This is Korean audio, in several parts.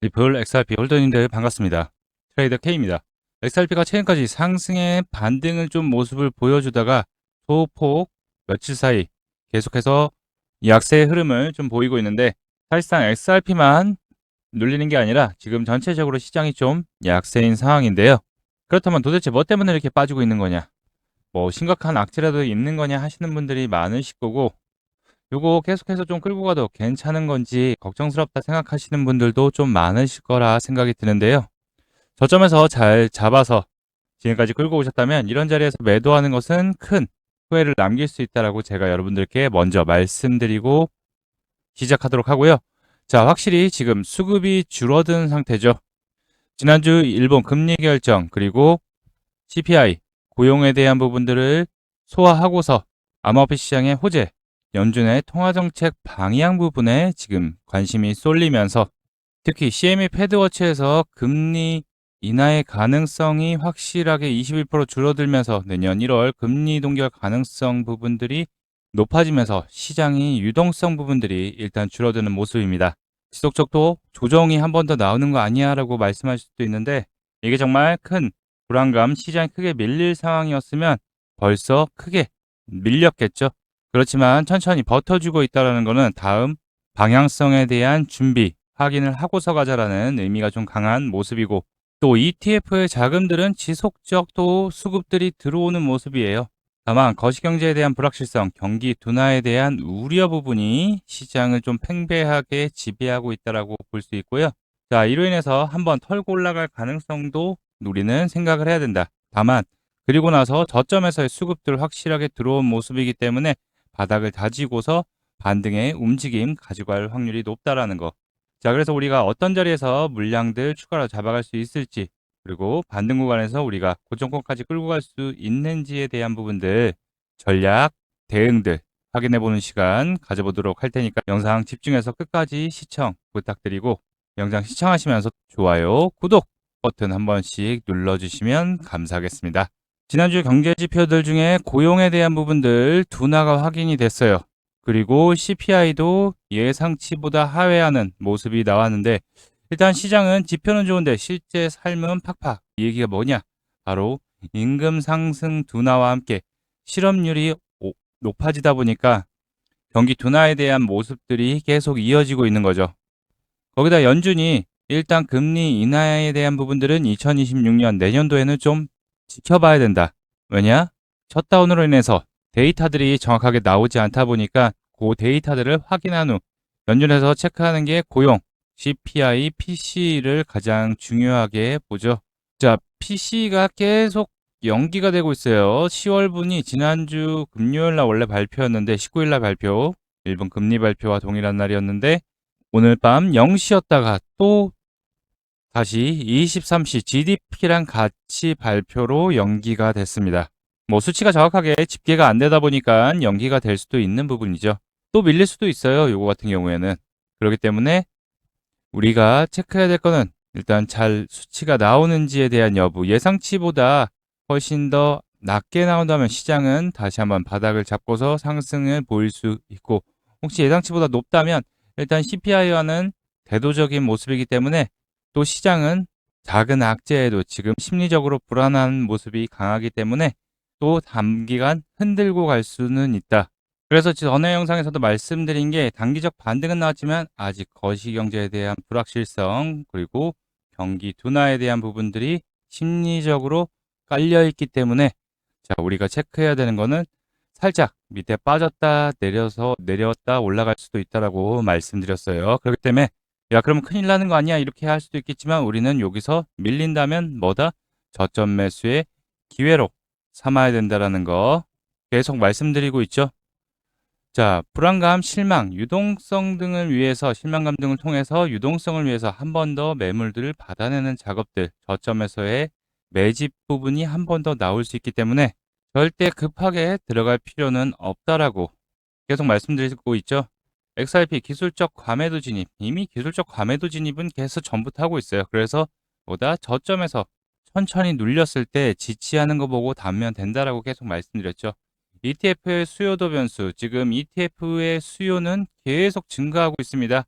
리플 XRP 홀더님들 반갑습니다. 트레이더 K입니다. XRP가 최근까지 상승의 반등을 좀 모습을 보여주다가 소폭 며칠 사이 계속해서 약세의 흐름을 좀 보이고 있는데, 사실상 XRP만 눌리는 게 아니라 지금 전체적으로 시장이 좀 약세인 상황인데요. 그렇다면 도대체 뭐 때문에 이렇게 빠지고 있는 거냐, 뭐 심각한 악재라도 있는 거냐 하시는 분들이 많으실 거고, 요거 계속해서 좀 끌고 가도 괜찮은 건지 걱정스럽다 생각하시는 분들도 좀 많으실 거라 생각이 드는데요. 저점에서 잘 잡아서 지금까지 끌고 오셨다면 이런 자리에서 매도하는 것은 큰 후회를 남길 수 있다라고 제가 여러분들께 먼저 말씀드리고 시작하도록 하고요. 자, 확실히 지금 수급이 줄어든 상태죠. 지난주 일본 금리 결정 그리고 CPI, 고용에 대한 부분들을 소화하고서 암호화폐 시장의 호재, 연준의 통화정책 방향 부분에 지금 관심이 쏠리면서, 특히 CME 패드워치에서 금리 인하의 가능성이 확실하게 21% 줄어들면서 내년 1월 금리 동결 가능성 부분들이 높아지면서 시장이 유동성 부분들이 일단 줄어드는 모습입니다. 지속적으로 조정이 한 번 더 나오는 거 아니야 라고 말씀하실 수도 있는데, 이게 정말 큰 불안감, 시장이 크게 밀릴 상황이었으면 벌써 크게 밀렸겠죠. 그렇지만 천천히 버텨주고 있다는 것은 다음 방향성에 대한 준비, 확인을 하고서 가자라는 의미가 좀 강한 모습이고, 또 ETF의 자금들은 지속적 또 수급들이 들어오는 모습이에요. 다만 거시경제에 대한 불확실성, 경기 둔화에 대한 우려 부분이 시장을 좀 팽배하게 지배하고 있다고 볼 수 있고요. 자, 이로 인해서 한번 털고 올라갈 가능성도 우리는 생각을 해야 된다. 다만 그리고 나서 저점에서의 수급들 확실하게 들어온 모습이기 때문에 바닥을 다지고서 반등의 움직임 가지고 갈 확률이 높다라는 거. 자, 그래서 우리가 어떤 자리에서 물량들 추가로 잡아갈 수 있을지, 그리고 반등 구간에서 우리가 고정권까지 끌고 갈 수 있는지에 대한 부분들, 전략, 대응들 확인해 보는 시간 가져보도록 할 테니까 영상 집중해서 끝까지 시청 부탁드리고, 영상 시청하시면서 좋아요, 구독 버튼 한 번씩 눌러주시면 감사하겠습니다. 지난주 경제 지표들 중에 고용에 대한 부분들 둔화가 확인이 됐어요. 그리고 CPI도 예상치보다 하회하는 모습이 나왔는데, 일단 시장은 지표는 좋은데 실제 삶은 팍팍. 이 얘기가 뭐냐? 바로 임금 상승 둔화와 함께 실업률이 높아지다 보니까 경기 둔화에 대한 모습들이 계속 이어지고 있는 거죠. 거기다 연준이 일단 금리 인하에 대한 부분들은 2026년 내년도에는 좀 지켜봐야 된다. 왜냐? 셧다운으로 인해서 데이터들이 정확하게 나오지 않다 보니까 그 데이터들을 확인한 후 연준에서 체크하는 게 고용, CPI, PC를 가장 중요하게 보죠. 자, PC가 계속 연기가 되고 있어요. 10월분이 지난주 금요일 날 원래 발표였는데 19일 날 발표, 일본 금리 발표와 동일한 날이었는데 오늘 밤 0시였다가 또 다시 23시 GDP랑 같이 발표로 연기가 됐습니다. 뭐 수치가 정확하게 집계가 안 되다 보니까 연기가 될 수도 있는 부분이죠. 또 밀릴 수도 있어요. 요거 같은 경우에는. 그렇기 때문에 우리가 체크해야 될 거는 일단 잘 수치가 나오는지에 대한 여부, 예상치보다 훨씬 더 낮게 나온다면 시장은 다시 한번 바닥을 잡고서 상승을 보일 수 있고, 혹시 예상치보다 높다면 일단 CPI와는 대도적인 모습이기 때문에 또 시장은 작은 악재에도 지금 심리적으로 불안한 모습이 강하기 때문에 또 단기간 흔들고 갈 수는 있다. 그래서 전에 영상에서도 말씀드린 게 단기적 반등은 나왔지만 아직 거시경제에 대한 불확실성 그리고 경기 둔화에 대한 부분들이 심리적으로 깔려 있기 때문에, 자, 우리가 체크해야 되는 거는 살짝 밑에 빠졌다 내려서 내렸다 올라갈 수도 있다라고 말씀드렸어요. 그렇기 때문에 야, 그러면 큰일 나는 거 아니야 이렇게 할 수도 있겠지만 우리는 여기서 밀린다면 뭐다? 저점 매수의 기회로 삼아야 된다라는 거 계속 말씀드리고 있죠. 자, 불안감, 실망, 유동성 등을 위해서, 실망감 등을 통해서 유동성을 위해서 한 번 더 매물들을 받아내는 작업들, 저점에서의 매집 부분이 한 번 더 나올 수 있기 때문에 절대 급하게 들어갈 필요는 없다라고 계속 말씀드리고 있죠. XRP 기술적 과매도 진입, 이미 기술적 과매도 진입은 계속 전부터 하고 있어요. 그래서 보다 저점에서 천천히 눌렸을 때 지지하는 거 보고 담으면 된다라고 계속 말씀드렸죠. ETF의 수요도 변수, 지금 ETF의 수요는 계속 증가하고 있습니다.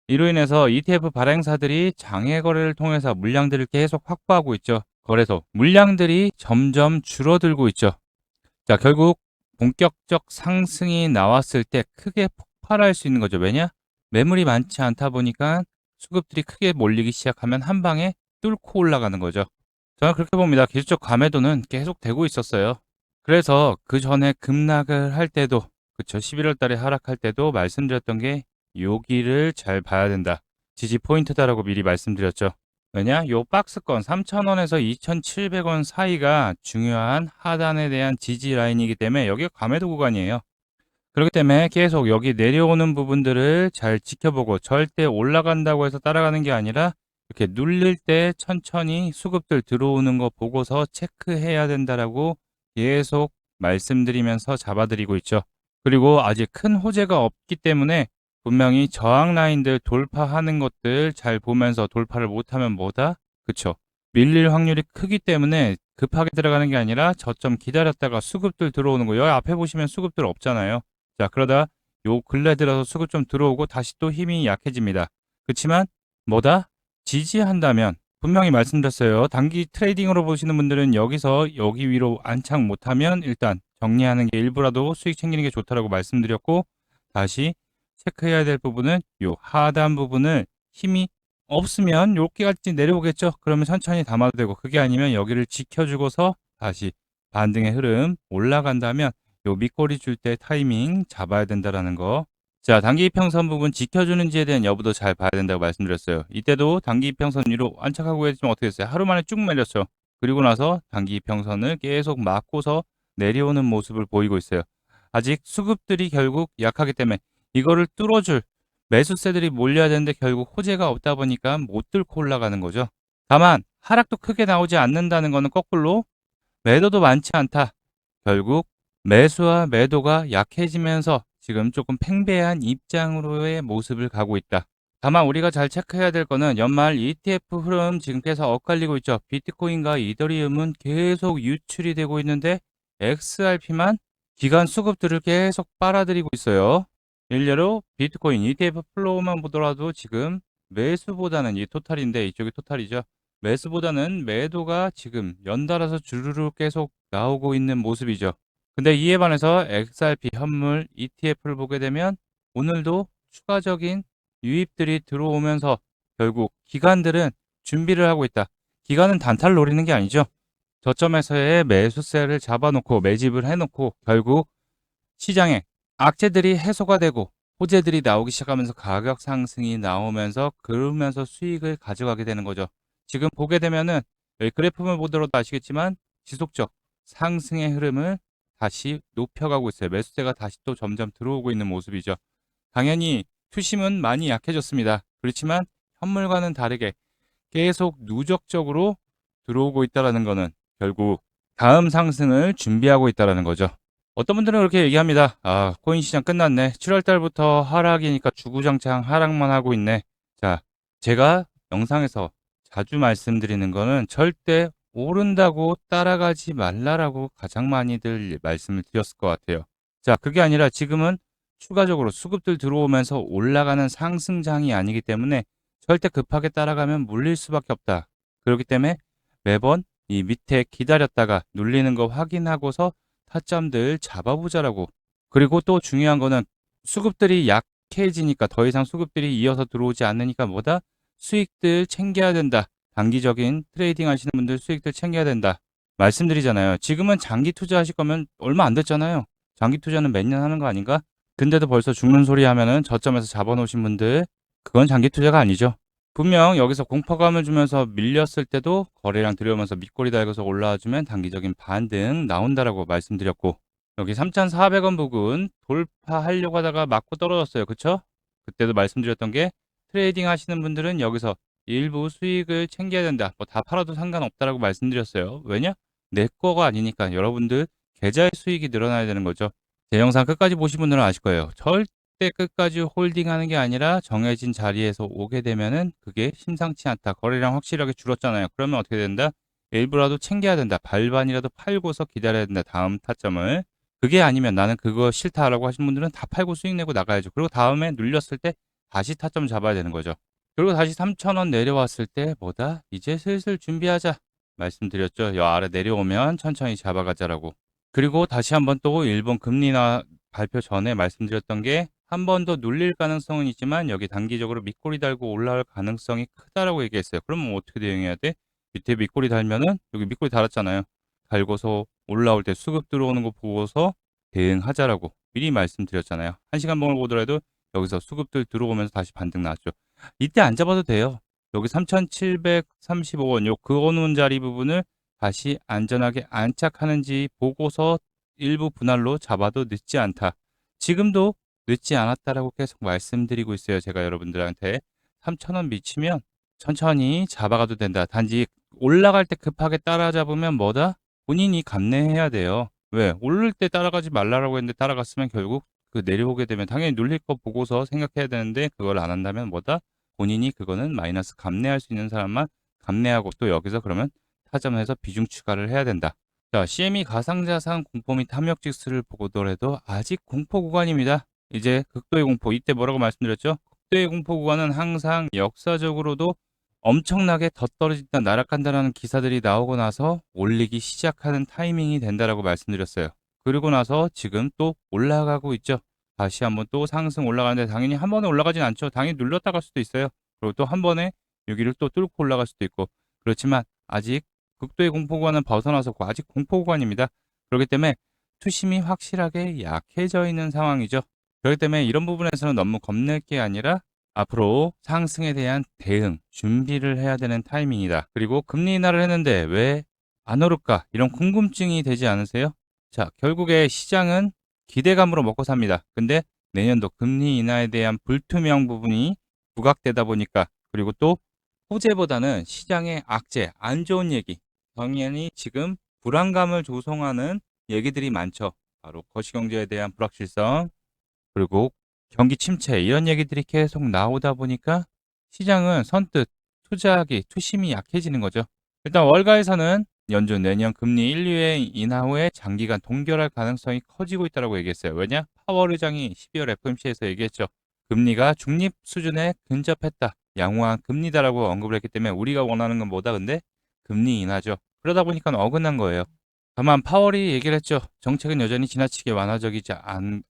이로 인해서 ETF 발행사들이 장외 거래를 통해서 물량들을 계속 확보하고 있죠. 거래소 물량들이 점점 줄어들고 있죠. 자, 결국 본격적 상승이 나왔을 때 크게 폭발할 수 있는 거죠. 왜냐? 매물이 많지 않다 보니까 수급들이 크게 몰리기 시작하면 한 방에 뚫고 올라가는 거죠. 저는 그렇게 봅니다. 기술적 과매도는 계속 되고 있었어요. 그래서 그 전에 급락을 할 때도, 그쵸, 11월 달에 하락할 때도 말씀드렸던 게 여기를 잘 봐야 된다. 지지 포인트다라고 미리 말씀드렸죠. 왜냐? 요 박스권 3,000원에서 2,700원 사이가 중요한 하단에 대한 지지 라인이기 때문에 여기가 과매도 구간이에요. 그렇기 때문에 계속 여기 내려오는 부분들을 잘 지켜보고, 절대 올라간다고 해서 따라가는 게 아니라 이렇게 눌릴 때 천천히 수급들 들어오는 거 보고서 체크해야 된다라고 계속 말씀드리면서 잡아드리고 있죠. 그리고 아직 큰 호재가 없기 때문에 분명히 저항 라인들 돌파하는 것들 잘 보면서, 돌파를 못하면 뭐다? 그쵸? 밀릴 확률이 크기 때문에 급하게 들어가는 게 아니라 저점 기다렸다가 수급들 들어오는 거, 여기 앞에 보시면 수급들 없잖아요. 자, 그러다 요 근래 들어서 수급 좀 들어오고 다시 또 힘이 약해집니다. 그렇지만 뭐다? 지지한다면, 분명히 말씀드렸어요. 단기 트레이딩으로 보시는 분들은 여기서 여기 위로 안착 못하면 일단 정리하는 게, 일부라도 수익 챙기는 게 좋다라고 말씀드렸고, 다시 체크해야 될 부분은 요 하단 부분을 힘이 없으면 여기까지 내려오겠죠. 그러면 천천히 담아도 되고, 그게 아니면 여기를 지켜주고서 다시 반등의 흐름 올라간다면 요 밑꼬리 줄 때 타이밍 잡아야 된다라는 거. 자, 단기 이평선 부분 지켜주는지에 대한 여부도 잘 봐야 된다고 말씀드렸어요. 이때도 단기 이평선 위로 안착하고 했지만 어떻게 됐어요? 하루 만에 쭉 밀렸죠. 그리고 나서 단기 이평선을 계속 막고서 내려오는 모습을 보이고 있어요. 아직 수급들이 결국 약하기 때문에 이거를 뚫어줄 매수세들이 몰려야 되는데 결국 호재가 없다 보니까 못 뚫고 올라가는 거죠. 다만 하락도 크게 나오지 않는다는 것은 거꾸로 매도도 많지 않다. 결국 매수와 매도가 약해지면서 지금 조금 팽배한 입장으로의 모습을 가고 있다. 다만 우리가 잘 체크해야 될 거는 연말 ETF 흐름 지금 계속 엇갈리고 있죠. 비트코인과 이더리움은 계속 유출이 되고 있는데 XRP만 기간 수급들을 계속 빨아들이고 있어요. 일례로 비트코인 ETF 플로우만 보더라도 지금 매수보다는, 이 토탈인데 이쪽이 토탈이죠. 매수보다는 매도가 지금 연달아서 주르르 계속 나오고 있는 모습이죠. 근데 이에 반해서 XRP 현물 ETF를 보게 되면 오늘도 추가적인 유입들이 들어오면서 결국 기관들은 준비를 하고 있다. 기관은 단타를 노리는 게 아니죠. 저점에서의 매수세를 잡아놓고 매집을 해놓고 결국 시장에 악재들이 해소가 되고 호재들이 나오기 시작하면서 가격 상승이 나오면서, 그러면서 수익을 가져가게 되는 거죠. 지금 보게 되면은 여기 그래프만 보더라도 아시겠지만 지속적 상승의 흐름을 다시 높여가고 있어요. 매수세가 다시 또 점점 들어오고 있는 모습이죠. 당연히 투심은 많이 약해졌습니다. 그렇지만 현물과는 다르게 계속 누적적으로 들어오고 있다는 것은 결국 다음 상승을 준비하고 있다는 거죠. 어떤 분들은 그렇게 얘기합니다. 아, 코인 시장 끝났네. 7월 달부터 하락이니까 주구장창 하락만 하고 있네. 자, 제가 영상에서 자주 말씀드리는 거는 절대 오른다고 따라가지 말라라고 가장 많이들 말씀을 드렸을 것 같아요. 자, 그게 아니라 지금은 추가적으로 수급들 들어오면서 올라가는 상승장이 아니기 때문에 절대 급하게 따라가면 물릴 수밖에 없다. 그렇기 때문에 매번 이 밑에 기다렸다가 눌리는 거 확인하고서 타점들 잡아보자라고. 그리고 또 중요한 거는 수급들이 약해지니까, 더 이상 수급들이 이어서 들어오지 않으니까 뭐다? 수익들 챙겨야 된다. 단기적인 트레이딩 하시는 분들 수익들 챙겨야 된다. 말씀드리잖아요. 지금은 장기 투자하실 거면 얼마 안 됐잖아요. 장기 투자는 몇 년 하는 거 아닌가? 근데도 벌써 죽는 소리 하면은 저점에서 잡아놓으신 분들, 그건 장기 투자가 아니죠. 분명 여기서 공포감을 주면서 밀렸을 때도 거래량 들여오면서 밑꼬리 달고서 올라와주면 단기적인 반등 나온다라고 말씀드렸고, 여기 3,400원 부근 돌파하려고 하다가 맞고 떨어졌어요. 그쵸? 그때도 말씀드렸던 게 트레이딩 하시는 분들은 여기서 일부 수익을 챙겨야 된다. 뭐 다 팔아도 상관없다라고 말씀드렸어요. 왜냐? 내 거가 아니니까 여러분들 계좌의 수익이 늘어나야 되는 거죠. 제 영상 끝까지 보신 분들은 아실 거예요. 절대 끝까지 홀딩하는 게 아니라 정해진 자리에서 오게 되면은 그게 심상치 않다. 거래량 확실하게 줄었잖아요. 그러면 어떻게 된다? 일부라도 챙겨야 된다. 발반이라도 팔고서 기다려야 된다. 다음 타점을. 그게 아니면 나는 그거 싫다라고 하신 분들은 다 팔고 수익 내고 나가야죠. 그리고 다음에 눌렸을 때 다시 타점 잡아야 되는 거죠. 그리고 다시 3,000원 내려왔을 때 뭐다? 이제 슬슬 준비하자. 말씀드렸죠. 여 아래 내려오면 천천히 잡아가자라고. 그리고 다시 한번 또 일본 금리나 발표 전에 말씀드렸던 게 한 번 더 눌릴 가능성은 있지만 여기 단기적으로 밑꼬리 달고 올라올 가능성이 크다라고 얘기했어요. 그러면 어떻게 대응해야 돼? 밑에 밑꼬리 달면은 여기 밑꼬리 달았잖아요. 달고서 올라올 때 수급 들어오는 거 보고서 대응하자라고 미리 말씀드렸잖아요. 1시간 봉을 보더라도 여기서 수급들 들어오면서 다시 반등 나왔죠. 이때 안 잡아도 돼요. 여기 3,735원 요 그어놓은 자리 부분을 다시 안전하게 안착하는지 보고서 일부 분할로 잡아도 늦지 않다. 지금도 늦지 않았다라고 계속 말씀드리고 있어요. 제가 여러분들한테 3,000원 미치면 천천히 잡아가도 된다. 단지 올라갈 때 급하게 따라잡으면 뭐다? 본인이 감내해야 돼요. 왜? 오를 때 따라가지 말라고 했는데 따라갔으면 결국 그 내려오게 되면 당연히 눌릴 거 보고서 생각해야 되는데 그걸 안 한다면 뭐다? 본인이 그거는 마이너스 감내할 수 있는 사람만 감내하고 또 여기서 그러면 타점해서 비중 추가를 해야 된다. 자, CME 가상자산 공포 및 탐욕 지수를 보더라도 아직 공포 구간입니다. 이제 극도의 공포, 이때 뭐라고 말씀드렸죠? 극도의 공포 구간은 항상 역사적으로도 엄청나게 더 떨어진다, 날아간다라는 기사들이 나오고 나서 올리기 시작하는 타이밍이 된다라고 말씀드렸어요. 그리고 나서 지금 또 올라가고 있죠. 다시 한번 또 상승 올라가는데 당연히 한 번에 올라가진 않죠. 당연히 눌렀다 갈 수도 있어요. 그리고 또 한 번에 여기를 또 뚫고 올라갈 수도 있고. 그렇지만 아직 극도의 공포 구간은 벗어나서고 아직 공포 구간입니다. 그렇기 때문에 투심이 확실하게 약해져 있는 상황이죠. 그렇기 때문에 이런 부분에서는 너무 겁낼 게 아니라 앞으로 상승에 대한 대응, 준비를 해야 되는 타이밍이다. 그리고 금리 인하를 했는데 왜 안 오를까? 이런 궁금증이 되지 않으세요? 자, 결국에 시장은 기대감으로 먹고 삽니다. 근데 내년도 금리 인하에 대한 불투명 부분이 부각되다 보니까 그리고 또 호재보다는 시장의 악재, 안 좋은 얘기, 당연히 지금 불안감을 조성하는 얘기들이 많죠. 바로 거시경제에 대한 불확실성, 그리고 경기 침체 이런 얘기들이 계속 나오다 보니까 시장은 선뜻 투자하기, 투심이 약해지는 거죠. 일단 월가에서는 연준 내년 금리 1, 2회 인하 후에 장기간 동결할 가능성이 커지고 있다고 얘기했어요. 왜냐? 파월 의장이 12월 FOMC에서 얘기했죠. 금리가 중립 수준에 근접했다. 양호한 금리다라고 언급을 했기 때문에 우리가 원하는 건 뭐다? 근데 금리 인하죠. 그러다 보니까 어긋난 거예요. 다만 파월이 얘기를 했죠. 정책은 여전히 지나치게 완화적이지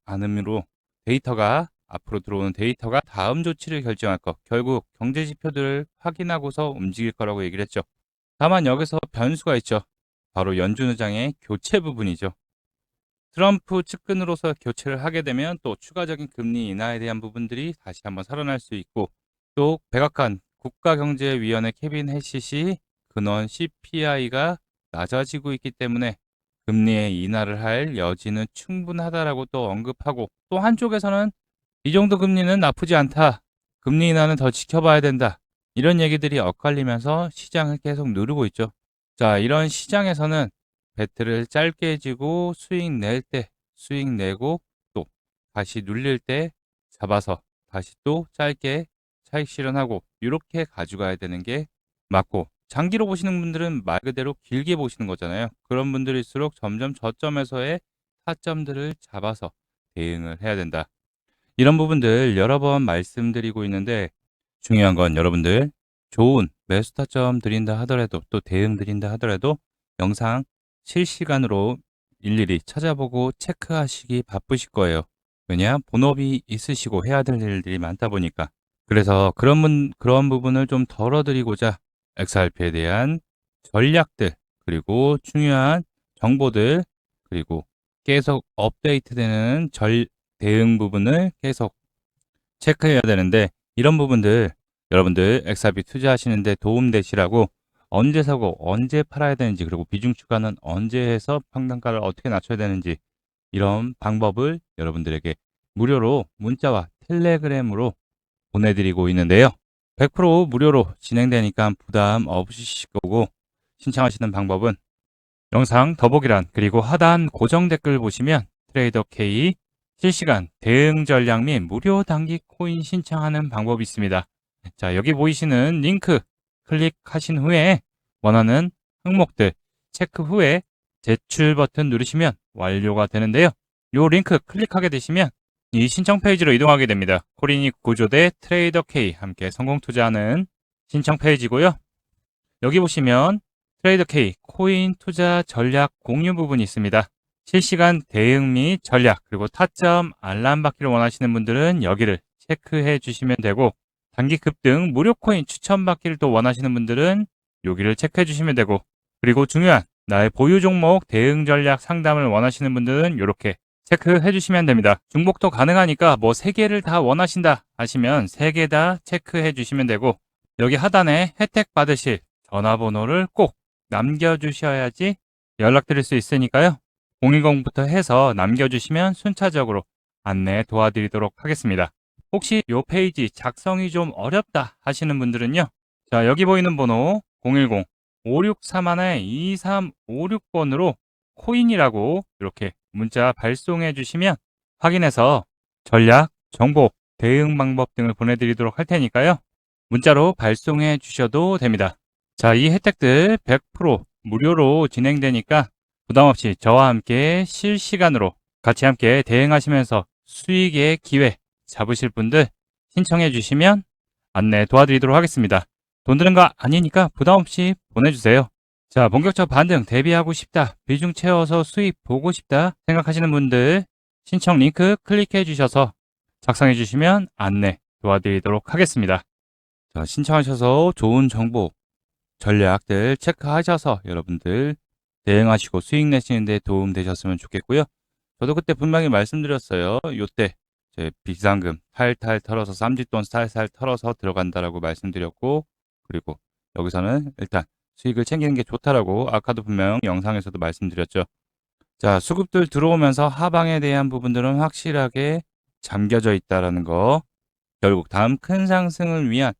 않으므로 데이터가 앞으로 들어오는 데이터가 다음 조치를 결정할 것. 결국 경제 지표들을 확인하고서 움직일 거라고 얘기를 했죠. 다만 여기서 변수가 있죠. 바로 연준 의장의 교체 부분이죠. 트럼프 측근으로서 교체를 하게 되면 또 추가적인 금리 인하에 대한 부분들이 다시 한번 살아날 수 있고 또 백악관 국가경제위원회 케빈 해시시 근원 CPI가 낮아지고 있기 때문에 금리의 인하를 할 여지는 충분하다라고 또 언급하고 또 한쪽에서는 이 정도 금리는 나쁘지 않다. 금리 인하는 더 지켜봐야 된다. 이런 얘기들이 엇갈리면서 시장을 계속 누르고 있죠. 자, 이런 시장에서는 배트를 짧게 해지고 수익 낼 때 수익 내고 또 다시 눌릴 때 잡아서 다시 또 짧게 차익 실현하고 이렇게 가져가야 되는 게 맞고 장기로 보시는 분들은 말 그대로 길게 보시는 거잖아요. 그런 분들일수록 점점 저점에서의 타점들을 잡아서 대응을 해야 된다. 이런 부분들 여러 번 말씀드리고 있는데 중요한 건 여러분들 좋은 매수 타점 드린다 하더라도 또 대응 드린다 하더라도 영상 실시간으로 일일이 찾아보고 체크하시기 바쁘실 거예요. 왜냐? 본업이 있으시고 해야 될 일들이 많다 보니까. 그래서 그런 부분을 좀 덜어드리고자 XRP에 대한 전략들, 그리고 중요한 정보들, 그리고 계속 업데이트되는 대응 부분을 계속 체크해야 되는데 이런 부분들 여러분들 XRP 투자하시는데 도움되시라고 언제 사고 언제 팔아야 되는지 그리고 비중 추가는 언제 해서 평단가를 어떻게 낮춰야 되는지 이런 방법을 여러분들에게 무료로 문자와 텔레그램으로 보내드리고 있는데요. 100% 무료로 진행되니까 부담 없으실 거고 신청하시는 방법은 영상 더보기란 그리고 하단 고정 댓글 보시면 트레이더 K 실시간 대응 전략 및 무료 단기 코인 신청하는 방법이 있습니다. 자, 여기 보이시는 링크 클릭하신 후에 원하는 항목들 체크 후에 제출 버튼 누르시면 완료가 되는데요. 이 링크 클릭하게 되시면 이 신청 페이지로 이동하게 됩니다. 코린이 구조대 트레이더 K 함께 성공 투자하는 신청 페이지고요. 여기 보시면 트레이더 K 코인 투자 전략 공유 부분이 있습니다. 실시간 대응 및 전략 그리고 타점 알람 받기를 원하시는 분들은 여기를 체크해 주시면 되고, 단기 급등 무료 코인 추천 받기를 또 원하시는 분들은 여기를 체크해 주시면 되고, 그리고 중요한 나의 보유 종목 대응 전략 상담을 원하시는 분들은 이렇게 체크해 주시면 됩니다. 중복도 가능하니까 뭐 3개를 다 원하신다 하시면 3개 다 체크해 주시면 되고, 여기 하단에 혜택 받으실 전화번호를 꼭 남겨주셔야지 연락드릴 수 있으니까요. 010부터 해서 남겨주시면 순차적으로 안내 도와드리도록 하겠습니다. 혹시 이 페이지 작성이 좀 어렵다 하시는 분들은요. 자, 여기 보이는 번호 010-563-2356번으로 코인이라고 이렇게 문자 발송해 주시면 확인해서 전략, 정보, 대응 방법 등을 보내드리도록 할 테니까요. 문자로 발송해 주셔도 됩니다. 자, 이 혜택들 100% 무료로 진행되니까 부담 없이 저와 함께 실시간으로 같이 함께 대응하시면서 수익의 기회 잡으실 분들 신청해 주시면 안내 도와드리도록 하겠습니다. 돈 드는 거 아니니까 부담 없이 보내주세요. 자, 본격적 반등 대비하고 싶다, 비중 채워서 수익 보고 싶다 생각하시는 분들 신청 링크 클릭해 주셔서 작성해 주시면 안내 도와드리도록 하겠습니다. 자, 신청하셔서 좋은 정보, 전략들 체크하셔서 여러분들 대응하시고 수익 내시는 데 도움 되셨으면 좋겠고요. 저도 그때 분명히 말씀드렸어요. 요때 제 비상금 탈탈 털어서 쌈짓돈 살살 털어서 들어간다라고 말씀드렸고, 그리고 여기서는 일단 수익을 챙기는 게 좋다라고 아까도 분명 영상에서도 말씀드렸죠. 자, 수급들 들어오면서 하방에 대한 부분들은 확실하게 잠겨져 있다라는 거. 결국 다음 큰 상승을 위한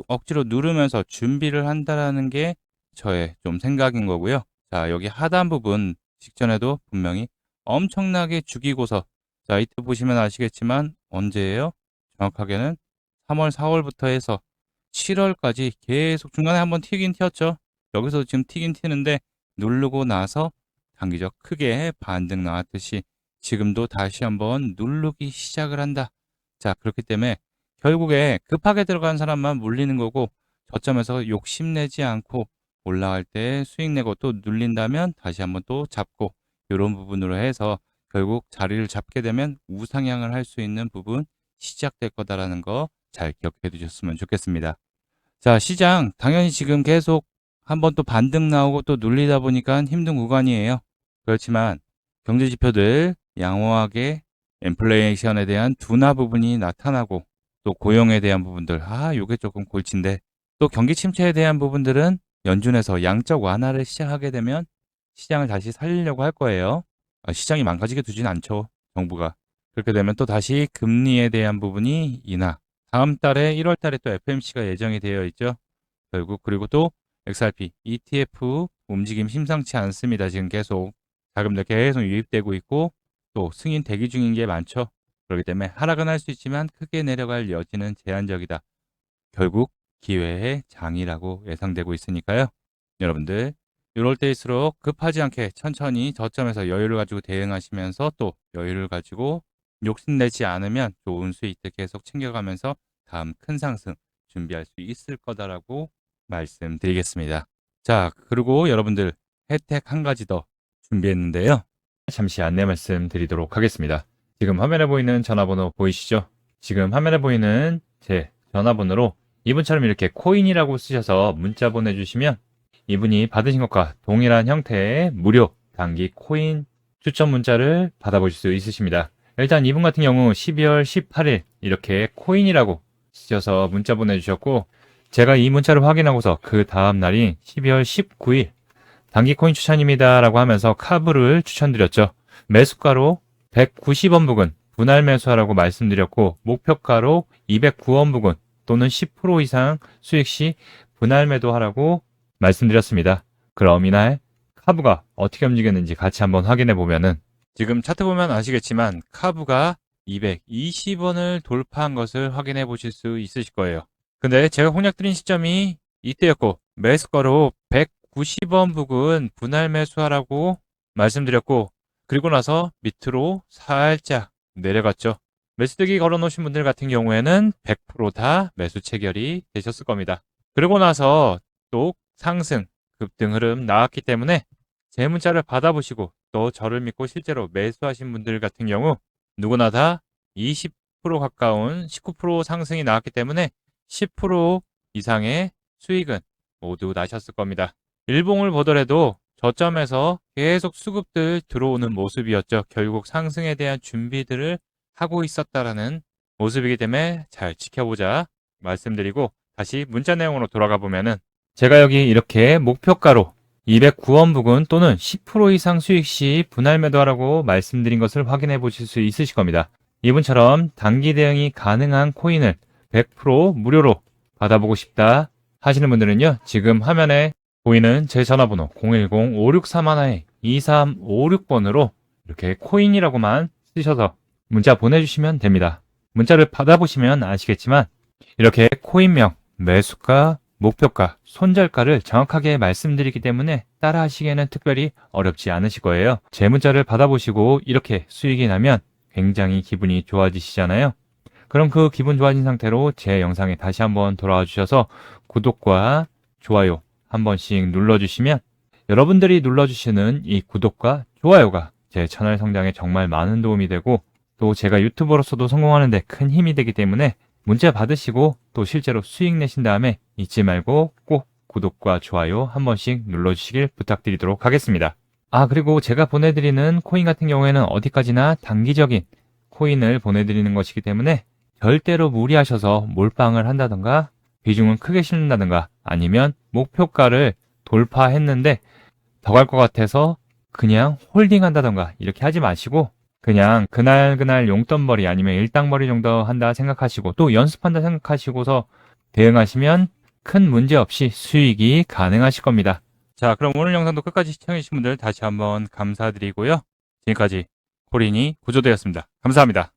억지로 누르면서 준비를 한다라는 게 저의 좀 생각인 거고요. 자, 여기 하단 부분 직전에도 분명히 엄청나게 죽이고서, 자, 이때 보시면 아시겠지만 언제예요? 정확하게는 3월, 4월부터 해서 7월까지 계속 중간에 한번 튀긴 튀었죠. 여기서 지금 튀긴 튀는데 누르고 나서 단기적 크게 반등 나왔듯이 지금도 다시 한번 누르기 시작을 한다. 자, 그렇기 때문에 결국에 급하게 들어간 사람만 물리는 거고, 저점에서 욕심내지 않고 올라갈 때 수익 내고 또 눌린다면 다시 한번 또 잡고, 이런 부분으로 해서 결국 자리를 잡게 되면 우상향을 할 수 있는 부분 시작될 거다라는 거 잘 기억해 두셨으면 좋겠습니다. 자, 시장 당연히 지금 계속 한번 또 반등 나오고 또 눌리다 보니까 힘든 구간이에요. 그렇지만 경제 지표들 양호하게 인플레이션에 대한 둔화 부분이 나타나고, 또 고용에 대한 부분들, 요게 조금 골치인데, 또 경기 침체에 대한 부분들은 연준에서 양적 완화를 시작하게 되면 시장을 다시 살리려고 할 거예요. 시장이 망가지게 두진 않죠, 정부가. 그렇게 되면 또 다시 금리에 대한 부분이 인하, 다음 달에 1월 달에 또 FMC가 예정이 되어 있죠. 결국 그리고 또 XRP, ETF 움직임 심상치 않습니다. 지금 계속 자금들 계속 유입되고 있고 또 승인 대기 중인 게 많죠. 그렇기 때문에 하락은 할 수 있지만 크게 내려갈 여지는 제한적이다. 결국 기회의 장이라고 예상되고 있으니까요. 여러분들 이럴 때일수록 급하지 않게 천천히 저점에서 여유를 가지고 대응하시면서 또 여유를 가지고 욕심내지 않으면 좋은 수익들 계속 챙겨가면서 다음 큰 상승 준비할 수 있을 거다라고 말씀드리겠습니다. 자, 그리고 여러분들 혜택 한 가지 더 준비했는데요. 잠시 안내 말씀드리도록 하겠습니다. 지금 화면에 보이는 전화번호 보이시죠? 지금 화면에 보이는 제 전화번호로 이분처럼 이렇게 코인이라고 쓰셔서 문자 보내주시면 이분이 받으신 것과 동일한 형태의 무료 단기 코인 추천 문자를 받아보실 수 있으십니다. 일단 이분 같은 경우 12월 18일 이렇게 코인이라고 쓰셔서 문자 보내주셨고, 제가 이 문자를 확인하고서 그 다음 날인 12월 19일 단기 코인 추천입니다 라고 하면서 카브를 추천드렸죠. 매수가로 190원 부근 분할 매수하라고 말씀드렸고, 목표가로 209원 부근 또는 10% 이상 수익 시 분할 매도하라고 말씀드렸습니다. 그럼 이날 카브가 어떻게 움직였는지 같이 한번 확인해 보면은, 지금 차트 보면 아시겠지만 카브가 220원을 돌파한 것을 확인해 보실 수 있으실 거예요. 근데 제가 공략 드린 시점이 이때였고, 매수가로 190원 부근 분할 매수하라고 말씀드렸고, 그리고 나서 밑으로 살짝 내려갔죠. 매수대기 걸어놓으신 분들 같은 경우에는 100%다 매수 체결이 되셨을 겁니다. 그러고 나서 또 상승, 급등 흐름 나왔기 때문에 제 문자를 받아보시고 또 저를 믿고 실제로 매수하신 분들 같은 경우 누구나 다 20% 가까운 19% 상승이 나왔기 때문에 10% 이상의 수익은 모두 나셨을 겁니다. 일봉을 보더라도 저점에서 계속 수급들 들어오는 모습이었죠. 결국 상승에 대한 준비들을 하고 있었다라는 모습이기 때문에 잘 지켜보자 말씀드리고 다시 문자 내용으로 돌아가 보면은 제가 여기 이렇게 목표가로 209원 부근 또는 10% 이상 수익 시 분할 매도하라고 말씀드린 것을 확인해 보실 수 있으실 겁니다. 이분처럼 단기 대응이 가능한 코인을 100% 무료로 받아보고 싶다 하시는 분들은요. 지금 화면에 보이는 제 전화번호 010-5631-2356번으로 이렇게 코인이라고만 쓰셔서 문자 보내주시면 됩니다. 문자를 받아보시면 아시겠지만 이렇게 코인명, 매수가, 목표가, 손절가를 정확하게 말씀드리기 때문에 따라 하시기에는 특별히 어렵지 않으실 거예요. 제 문자를 받아보시고 이렇게 수익이 나면 굉장히 기분이 좋아지시잖아요. 그럼 그 기분 좋아진 상태로 제 영상에 다시 한번 돌아와 주셔서 구독과 좋아요 한 번씩 눌러주시면 여러분들이 눌러주시는 이 구독과 좋아요가 제 채널 성장에 정말 많은 도움이 되고 또 제가 유튜버로서도 성공하는 데 큰 힘이 되기 때문에 문자 받으시고 또 실제로 수익 내신 다음에 잊지 말고 꼭 구독과 좋아요 한 번씩 눌러주시길 부탁드리도록 하겠습니다. 그리고 제가 보내드리는 코인 같은 경우에는 어디까지나 단기적인 코인을 보내드리는 것이기 때문에 절대로 무리하셔서 몰빵을 한다던가 비중을 크게 실는다던가 아니면 목표가를 돌파했는데 더 갈 것 같아서 그냥 홀딩한다던가 이렇게 하지 마시고 그냥 그날 용돈벌이 아니면 일당벌이 정도 한다 생각하시고 또 연습한다 생각하시고서 대응하시면 큰 문제 없이 수익이 가능하실 겁니다. 자, 그럼 오늘 영상도 끝까지 시청해주신 분들 다시 한번 감사드리고요. 지금까지 코린이 구조대였습니다. 감사합니다.